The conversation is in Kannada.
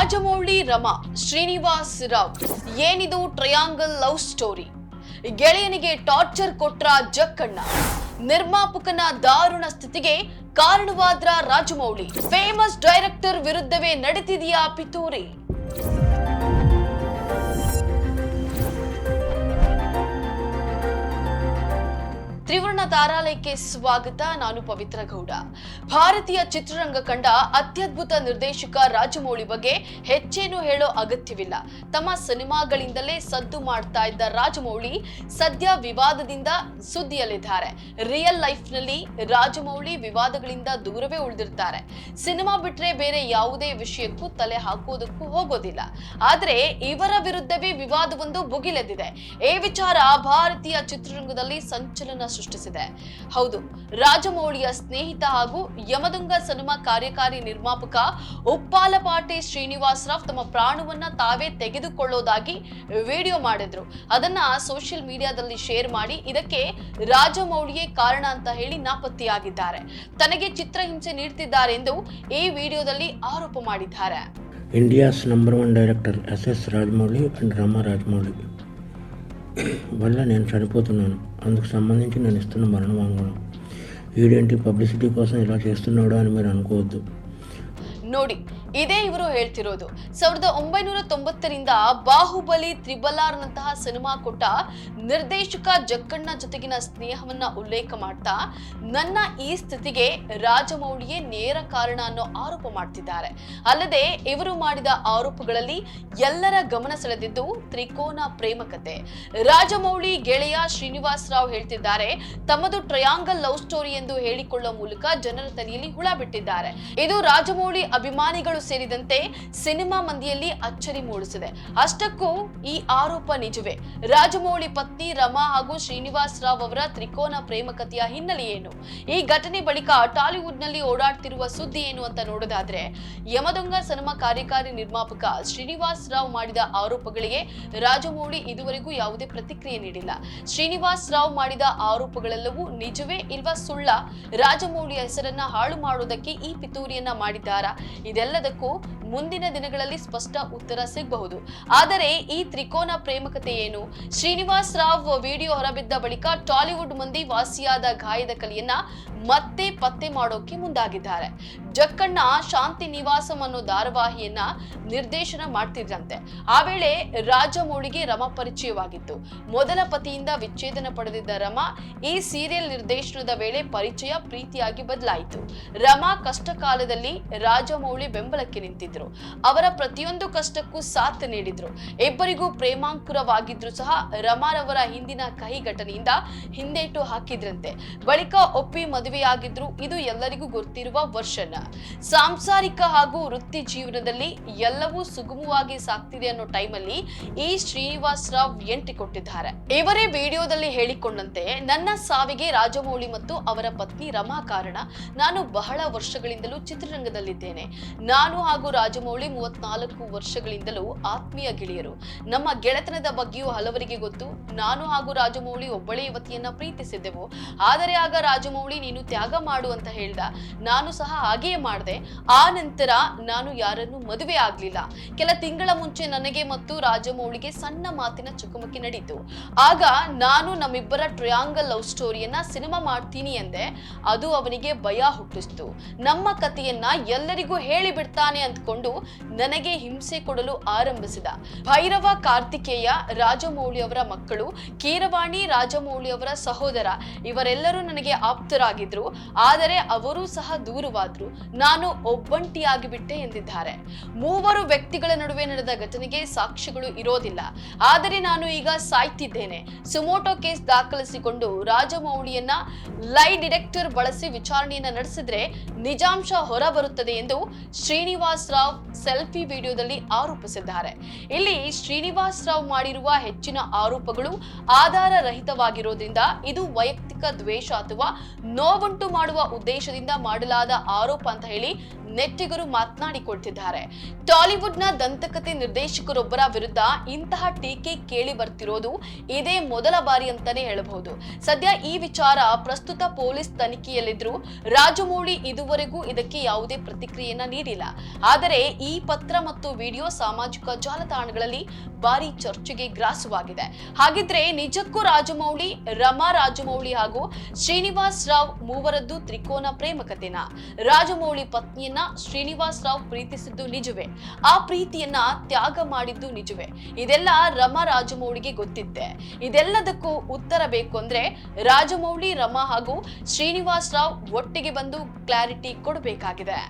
ರಾಜಮೌಳಿ ರಮಾ ಶ್ರೀನಿವಾಸ್ ರಾವ್ ಏನಿದು ಟ್ರಯಾಂಗಲ್ ಲವ್ ಸ್ಟೋರಿ? ಗೆಳೆಯನಿಗೆ ಟಾರ್ಚರ್ ಕೊಟ್ರ ಜಕ್ಕಣ್ಣ, ನಿರ್ಮಾಪಕನ ದಾರುಣ ಸ್ಥಿತಿಗೆ ಕಾರಣವಾದ್ರ ರಾಜಮೌಳಿ, ಫೇಮಸ್ ಡೈರೆಕ್ಟರ್ ವಿರುದ್ಧವೇ ನಡೀತಿದೆಯಾ ಪಿತೂರಿ? ತ್ರಿವರ್ಣ ತಾರಾಲಯಕ್ಕೆ ಸ್ವಾಗತ. ನಾನು ಪವಿತ್ರ ಗೌಡ. ಭಾರತೀಯ ಚಿತ್ರರಂಗ ಕಂಡ ಅತ್ಯದ್ಭುತ ನಿರ್ದೇಶಕ ರಾಜಮೌಳಿ ಬಗ್ಗೆ ಹೆಚ್ಚೇನು ಹೇಳೋ ಅಗತ್ಯವಿಲ್ಲ. ತಮ್ಮ ಸಿನಿಮಾಗಳಿಂದಲೇ ಸದ್ದು ಮಾಡ್ತಾ ಇದ್ದ ರಾಜಮೌಳಿ ಸದ್ಯ ವಿವಾದದಿಂದ ಸುದ್ದಿಯಲ್ಲಿದ್ದಾರೆ. ರಿಯಲ್ ಲೈಫ್ ನಲ್ಲಿ ರಾಜಮೌಳಿ ವಿವಾದಗಳಿಂದ ದೂರವೇ ಉಳಿದಿರ್ತಾರೆ. ಸಿನಿಮಾ ಬಿಟ್ರೆ ಬೇರೆ ಯಾವುದೇ ವಿಷಯಕ್ಕೂ ತಲೆ ಹಾಕೋದಕ್ಕೂ ಹೋಗೋದಿಲ್ಲ. ಆದ್ರೆ ಇವರ ವಿರುದ್ಧವೇ ವಿವಾದವೊಂದು ಭುಗಿಲೆದ್ದಿದೆ. ಈ ವಿಚಾರ ಭಾರತೀಯ ಚಿತ್ರರಂಗದಲ್ಲಿ ಸಂಚಲನ ಸೃಷ್ಟಿಸಿದೆ. ಹೌದು, ರಾಜಮೌಳಿಯ ಸ್ನೇಹಿತ ಹಾಗೂ ಯಮದುಂಗ ಸಿನಿಮಾ ಕಾರ್ಯಕಾರಿ ನಿರ್ಮಾಪಕ ಉಪ್ಪಾಲಪಾಟಿ ಶ್ರೀನಿವಾಸ್ ರಾವ್ ತಮ್ಮ ಪ್ರಾಣವನ್ನ ತಾವೇ ತೆಗೆದುಕೊಳ್ಳೋದಾಗಿ ವಿಡಿಯೋ ಮಾಡಿದ್ರು. ಅದನ್ನ ಸೋಷಿಯಲ್ ಮೀಡಿಯಾದಲ್ಲಿ ಶೇರ್ ಮಾಡಿ ಇದಕ್ಕೆ ರಾಜಮೌಳಿಯೇ ಕಾರಣ ಅಂತ ಹೇಳಿ ನಾಪತ್ತೆಯಾಗಿದ್ದಾರೆ. ತನಗೆ ಚಿತ್ರಹಿಂಸೆ ನೀಡುತ್ತಿದ್ದಾರೆ ಎಂದು ಈ ವಿಡಿಯೋದಲ್ಲಿ ಆರೋಪ ಮಾಡಿದ್ದಾರೆ. India's number 1 director S S Rajamouli and Rama Rajamouli వల్ల నేను చనిపోతున్నాను. అందుకు సంబంధించి నేను ఇస్తున్న మరణ వాంగ్మూలం. వీడేంటి పబ్లిసిటీ కోసం ఇలా చేస్తున్నాడు అని మీరు అనుకోవద్దు. ನೋಡಿ, ಇದೇ ಇವರು ಹೇಳ್ತಿರೋದು. 1990ರಿಂದ ಬಾಹುಬಲಿ, ತ್ರಿಬಲಾರ್ ನಂತಹ ಸಿನಿಮಾ ಕೊಟ್ಟ ನಿರ್ದೇಶಕ ಜಕ್ಕಣ್ಣ ಜೊತೆಗಿನ ಸ್ನೇಹವನ್ನ ಉಲ್ಲೇಖ ಮಾಡ್ತಾ ನನ್ನ ಈ ಸ್ಥಿತಿಗೆ ರಾಜಮೌಳಿಯೇ ನೇರ ಕಾರಣ ಅನ್ನೋ ಆರೋಪ ಮಾಡ್ತಿದ್ದಾರೆ. ಅಲ್ಲದೆ ಇವರು ಮಾಡಿದ ಆರೋಪಗಳಲ್ಲಿ ಎಲ್ಲರ ಗಮನ ಸೆಳೆದಿದ್ದು ತ್ರಿಕೋನ ಪ್ರೇಮ ಕತೆ. ರಾಜಮೌಳಿ ಗೆಳೆಯ ಶ್ರೀನಿವಾಸ್ ರಾವ್ ಹೇಳ್ತಿದ್ದಾರೆ, ತಮ್ಮದು ಟ್ರಯಾಂಗಲ್ ಲವ್ ಸ್ಟೋರಿ ಎಂದು ಹೇಳಿಕೊಳ್ಳುವ ಮೂಲಕ ಜನರ ತಲೆಯಲ್ಲಿ ಹುಳ ಬಿಟ್ಟಿದ್ದಾರೆ. ಇದು ರಾಜಮೌಳಿ ಅಭಿಮಾನಿಗಳು ಸೇರಿದಂತೆ ಸಿನಿಮಾ ಮಂದಿಯಲ್ಲಿ ಅಚ್ಚರಿ ಮೂಡಿಸಿದೆ. ಅಷ್ಟಕ್ಕೂ ಈ ಆರೋಪ ನಿಜವೇ? ರಾಜಮೌಳಿ ಪತ್ನಿ ರಮಾ ಹಾಗೂ ಶ್ರೀನಿವಾಸ್ ರಾವ್ ಅವರ ತ್ರಿಕೋನ ಪ್ರೇಮ ಕಥೆಯ ಹಿನ್ನೆಲೆ ಏನು? ಈ ಘಟನೆ ಬಳಿಕ ಟಾಲಿವುಡ್ ನಲ್ಲಿ ಓಡಾಡ್ತಿರುವ ಸುದ್ದಿ ಏನು ಅಂತ ನೋಡೋದಾದ್ರೆ, ಯಮದೊಂಗ ಸಿನಿಮಾ ಕಾರ್ಯಕಾರಿ ನಿರ್ಮಾಪಕ ಶ್ರೀನಿವಾಸ್ ರಾವ್ ಮಾಡಿದ ಆರೋಪಗಳಿಗೆ ರಾಜಮೌಳಿ ಇದುವರೆಗೂ ಯಾವುದೇ ಪ್ರತಿಕ್ರಿಯೆ ನೀಡಿಲ್ಲ. ಶ್ರೀನಿವಾಸ್ ರಾವ್ ಮಾಡಿದ ಆರೋಪಗಳೆಲ್ಲವೂ ನಿಜವೇ ಇಲ್ವಾ ಸುಳ್ಳ? ರಾಜಮೌಳಿಯ ಹೆಸರನ್ನ ಹಾಳು ಮಾಡೋದಕ್ಕೆ ಈ ಪಿತೂರಿಯನ್ನ ಮಾಡಿದ್ದಾರಾ? ಇದೆಲ್ಲದಕ್ಕೂ ಮುಂದಿನ ದಿನಗಳಲ್ಲಿ ಸ್ಪಷ್ಟ ಉತ್ತರ ಸಿಗಬಹುದು. ಆದರೆ ಈ ತ್ರಿಕೋನ ಪ್ರೇಮಕತೆ ಏನು? ಶ್ರೀನಿವಾಸ್ ರಾವ್ ವಿಡಿಯೋ ಹೊರಬಿದ್ದ ಬಳಿಕ ಟಾಲಿವುಡ್ ಮಂದಿ ವಾಸಿಯಾದ ಗಾಯದ ಕಲೆಯನ್ನ ಮತ್ತೆ ಪತ್ತೆ ಮಾಡೋಕೆ ಮುಂದಾಗಿದ್ದಾರೆ. ಜಕ್ಕಣ್ಣ ಶಾಂತಿ ನಿವಾಸಂ ಅನ್ನೋ ಧಾರಾವಾಹಿಯನ್ನ ನಿರ್ದೇಶನ ಮಾಡ್ತಿದ್ರಂತೆ. ಆ ವೇಳೆ ರಾಜಮೌಳಿಗೆ ರಮಾ ಪರಿಚಯವಾಗಿತ್ತು. ಮೊದಲ ಪತಿಯಿಂದ ವಿಚ್ಛೇದನ ಪಡೆದಿದ್ದ ರಮಾ ಈ ಸೀರಿಯಲ್ ನಿರ್ದೇಶನದ ವೇಳೆ ಪರಿಚಯ ಪ್ರೀತಿಯಾಗಿ ಬದಲಾಯಿತು. ರಮಾ ಕಷ್ಟ ಕಾಲದಲ್ಲಿ ರಾಜಮೌಳಿ ಬೆಂಬಲಕ್ಕೆ ನಿಂತಿದ್ರು. ಅವರ ಪ್ರತಿಯೊಂದು ಕಷ್ಟಕ್ಕೂ ಸಾಥ್ ನೀಡಿದ್ರು. ಇಬ್ಬರಿಗೂ ಪ್ರೇಮಾಂಕುರವಾಗಿದ್ರು ಸಹ ರಮಾರವರ ಹಿಂದಿನ ಕಹಿ ಘಟನೆಯಿಂದ ಹಿಂದೇಟು ಹಾಕಿದ್ರಂತೆ. ಬಳಿಕ ಒಪ್ಪಿ ಮದುವೆಯಾಗಿದ್ರು. ಇದು ಎಲ್ಲರಿಗೂ ಗೊತ್ತಿರುವ ವರ್ಷನ್. ಸಾಂಸಾರಿಕ ಹಾಗೂ ವೃತ್ತಿ ಜೀವನದಲ್ಲಿ ಎಲ್ಲವೂ ಸುಗಮವಾಗಿ ಸಾಗ್ತಿದೆ ಅನ್ನೋ ಟೈಮಲ್ಲಿ ಈ ಶ್ರೀನಿವಾಸ್ ರಾವ್ ಎಂಟ್ರಿ ಕೊಟ್ಟಿದ್ದಾರೆ. ಇವರೇ ವಿಡಿಯೋದಲ್ಲಿ ಹೇಳಿಕೊಂಡಂತೆ, ನನ್ನ ಸಾವಿಗೆ ರಾಜಮೌಳಿ ಮತ್ತು ಅವರ ಪತ್ನಿ ರಮಾ ಕಾರಣ. ನಾನು ಬಹಳ ವರ್ಷಗಳಿಂದಲೂ ಚಿತ್ರರಂಗದಲ್ಲಿದ್ದೇನೆ. ನಾನು ಹಾಗೂ ರಾಜಮೌಳಿ 34 ವರ್ಷಗಳಿಂದಲೂ ಆತ್ಮೀಯ ಗೆಳೆಯರು. ನಮ್ಮ ಗೆಳೆತನದ ಬಗ್ಗೆಯೂ ಹಲವರಿಗೆ ಗೊತ್ತು. ನಾನು ಹಾಗೂ ರಾಜಮೌಳಿ ಒಬ್ಬಳೇ ಯುವತಿಯನ್ನ ಪ್ರೀತಿಸಿದ್ದೆವು. ಆದರೆ ಆಗ ರಾಜಮೌಳಿ ನೀನು ತ್ಯಾಗ ಮಾಡು ಅಂತ ಹೇಳ್ದ. ನಾನು ಸಹ ಹಾಗೆಯೇ ಮಾಡಿದೆ. ಆ ನಂತರ ನಾನು ಯಾರನ್ನು ಮದುವೆ ಆಗ್ಲಿಲ್ಲ. ಕೆಲ ತಿಂಗಳ ಮುಂಚೆ ನನಗೆ ಮತ್ತು ರಾಜಮೌಳಿಗೆ ಸಣ್ಣ ಮಾತಿನ ಚಕಮಕಿ ನಡೀತು. ಆಗ ನಾನು ನಮ್ಮಿಬ್ಬರ ಟ್ರಯಾಂಗಲ್ ಲವ್ ಸ್ಟೋರಿಯನ್ನ ಸಿನಿಮಾ ಮಾಡ್ತೀನಿ ಎಂದೆ. ಅದು ಅವನಿಗೆ ಭಯ ಹುಟ್ಟಿಸ್ತು. ನಮ್ಮ ಕಥೆಯನ್ನ ಎಲ್ಲರಿಗೂ ಹೇಳಿ ಬಿಡ್ತಾನೆ ಅಂದ್ಕೊಂಡು ನನಗೆ ಹಿಂಸೆ ಕೊಡಲು ಆರಂಭಿಸಿದ. ಭೈರವ ಕಾರ್ತಿಕೇಯ ರಾಜಮೌಳಿ ಅವರ ಮಕ್ಕಳು, ಕೀರವಾಣಿ ರಾಜಮೌಳಿ ಅವರ ಸಹೋದರ, ಇವರೆಲ್ಲರೂ ನನಗೆ ಆಪ್ತರಾಗಿದ್ರು. ಆದರೆ ಅವರು ಸಹ ದೂರವಾದ್ರು. ನಾನು ಒಬ್ಬಂಟಿಯಾಗಿ ಬಿಟ್ಟೆ ಎಂದಿದ್ದಾರೆ. ಮೂವರು ವ್ಯಕ್ತಿಗಳ ನಡುವೆ ನಡೆದ ಘಟನೆಗೆ ಸಾಕ್ಷ್ಯಗಳು ಇರೋದಿಲ್ಲ. ಆದರೆ ನಾನು ಈಗ ಸಾಯ್ತಿದ್ದೇನೆ. ಸುಮೋಟೋ ಕೇಸ್ ದಾಖಲಿಸಿಕೊಂಡು ರಾಜಮೌಳಿಯನ್ನ ಲೈ ಡಿಟೆಕ್ಟರ್ ಬಳಸಿ ವಿಚಾರಣೆಯನ್ನ ನಡೆಸಿದ್ರೆ ನಿಜಾಂಶ ಹೊರ ಬರುತ್ತದೆ ಎಂದು ಶ್ರೀನಿವಾಸ್ ರಾವ್ ಸೆಲ್ಫಿ ವಿಡಿಯೋದಲ್ಲಿ ಆರೋಪಿಸಿದ್ದಾರೆ. ಇಲ್ಲಿ ಶ್ರೀನಿವಾಸ್ ರಾವ್ ಮಾಡಿರುವ ಹೆಚ್ಚಿನ ಆರೋಪಗಳು ಆಧಾರ ರಹಿತವಾಗಿರೋದ್ರಿಂದ ಇದು ವೈಯಕ್ತಿಕ ದ್ವೇಷ ಅಥವಾ ನೋವುಂಟು ಮಾಡುವ ಉದ್ದೇಶದಿಂದ ಮಾಡಲಾದ ಆರೋಪ ಅಂತ ಹೇಳಿ ನೆಟ್ಟಿಗರು ಮಾತನಾಡಿಕೊಳ್ತಿದ್ದಾರೆ. ಟಾಲಿವುಡ್ನ ದಂತಕಥೆ ನಿರ್ದೇಶಕರೊಬ್ಬರ ವಿರುದ್ಧ ಇಂತಹ ಟೀಕೆ ಕೇಳಿ ಬರ್ತಿರೋದು ಇದೇ ಮೊದಲ ಬಾರಿ ಅಂತಾನೆ ಹೇಳಬಹುದು. ಸದ್ಯ ಈ ವಿಚಾರ ಪ್ರಸ್ತುತ ಪೊಲೀಸ್ ತನಿಖೆಯಲ್ಲಿದ್ರು ರಾಜಮೌಳಿ ಇದುವರೆಗೂ ಇದಕ್ಕೆ ಯಾವುದೇ ಪ್ರತಿಕ್ರಿಯೆಯನ್ನ ನೀಡಿಲ್ಲ. ಆದರೆ ಈ ಪತ್ರ ಮತ್ತು ವಿಡಿಯೋ ಸಾಮಾಜಿಕ ಜಾಲತಾಣಗಳಲ್ಲಿ ಭಾರಿ ಚರ್ಚೆಗೆ ಗ್ರಾಸವಾಗಿದೆ. ಹಾಗಿದ್ರೆ ನಿಜಕ್ಕೂ ರಾಜಮೌಳಿ, ರಮಾ ರಾಜಮೌಳಿ ಹಾಗೂ ಶ್ರೀನಿವಾಸ್ ರಾವ್ ಮೂವರದ್ದು ತ್ರಿಕೋನ ಪ್ರೇಮ ಕಥೆನಾ? ರಾಜಮೌಳಿ ಪತ್ನಿಯನ್ನ ಶ್ರೀನಿವಾಸ್ ರಾವ್ ಪ್ರೀತಿಸಿದ್ದು ನಿಜವೇ? ಆ ಪ್ರೀತಿಯನ್ನ ತ್ಯಾಗ ಮಾಡಿದ್ದು ನಿಜವೇ? ಇದೆಲ್ಲ ರಮಾ ರಾಜಮೌಳಿಗೆ ಗೊತ್ತಿತ್ತೆ. ಇದೆಲ್ಲದಕ್ಕೂ ಉತ್ತರ ಬೇಕು ಅಂದ್ರೆ ರಾಜಮೌಳಿ, ರಮಾ ಹಾಗೂ ಶ್ರೀನಿವಾಸ್ ರಾವ್ ಒಟ್ಟಿಗೆ ಬಂದು ಕ್ಲಾರಿಟಿ ಕೊಡಬೇಕಾಗಿದೆ.